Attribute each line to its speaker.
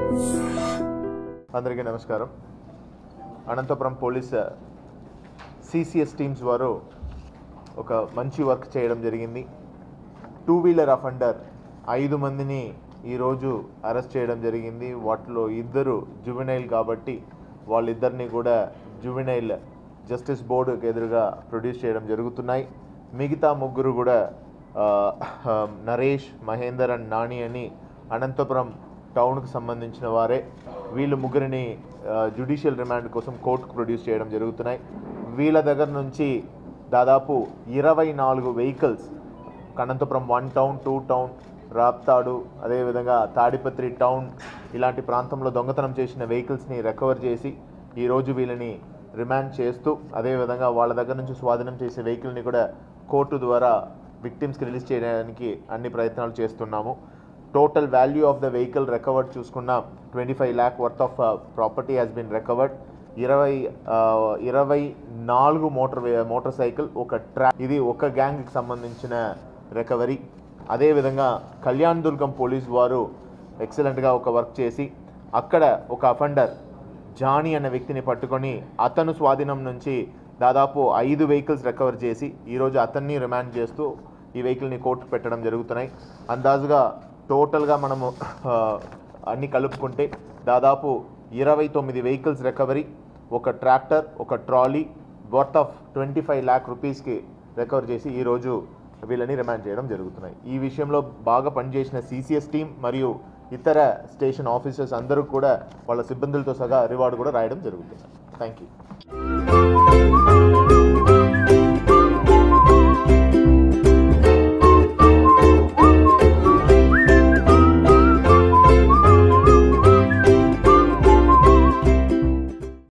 Speaker 1: అందరికీ నమస్కారం. Anantapuram police CCS teams వారు ఒక మంచి వర్క్ చేయడం జరిగింది. 2-వీలర్ అఫెండర్ 5 మందిని ఈరోజు అరెస్ట్ చేయడం జరిగింది. వాటిలో 2 జువెనైల్ కాబట్టి వాళ్ళిద్దరిని కూడా జువెనైల్ జస్టిస్ బోర్డుకి ఎదురుగా ప్రొడ్యూస్ చేయడం జరుగుతున్నాయి. మిగతా 3 కూడా నరేష్, మహేందర్ అండ్ నాని అని అనంతపురం టౌన్కు సంబంధించిన వారే. వీళ్ళు 3ని జ్యుడిషియల్ రిమాండ్ కోసం కోర్టుకు ప్రొడ్యూస్ చేయడం జరుగుతున్నాయి. వీళ్ళ దగ్గర నుంచి దాదాపు 24 vehicles Anantapuram 1 town, 2 town, Raptadu, అదేవిధంగా తాడిపత్రి టౌన్ ఇలాంటి ప్రాంతంలో దొంగతనం చేసిన వెహికల్స్ని రికవర్ చేసి ఈరోజు వీళ్ళని రిమాండ్ చేస్తూ అదేవిధంగా వాళ్ళ దగ్గర నుంచి స్వాధీనం చేసే వెహికల్ని కూడా కోర్టు ద్వారా విక్టిమ్స్కి రిలీజ్ చేయడానికి అన్ని ప్రయత్నాలు చేస్తున్నాము. Total value of the vehicle recovered చూసుకున్న 25 lakh worth of property has been recovered. 24 motorcycle, ఒక ట్రాక్, ఇది ఒక గ్యాంగ్కి సంబంధించిన రికవరీ. అదేవిధంగా కళ్యాణ్ దుర్గం పోలీస్ వారు ఎక్సలెంట్గా ఒక వర్క్ చేసి అక్కడ ఒక అఫెండర్ జానీ అనే వ్యక్తిని పట్టుకొని అతను స్వాధీనం నుంచి దాదాపు 5 వెహికల్స్ రికవర్ చేసి ఈరోజు అతన్ని రిమాండ్ చేస్తూ ఈ వెహికల్ని కోర్టు పెట్టడం జరుగుతున్నాయి. అందాజుగా టోటల్గా మనము అన్ని కలుపుకుంటే దాదాపు 29 వెహికల్స్ రికవరీ, ఒక ట్రాక్టర్, ఒక ట్రాలీ వర్త్ ఆఫ్ 25 lakh రూపీస్కి రికవర్ చేసి ఈరోజు వీళ్ళని రిమాండ్ చేయడం జరుగుతున్నాయి. ఈ విషయంలో బాగా పనిచేసిన సిసిఎస్ టీం మరియు ఇతర స్టేషన్ ఆఫీసర్స్ అందరూ కూడా వాళ్ళ సిబ్బందులతో సహా రివార్డు కూడా రాయడం జరుగుతుంది. Thank you.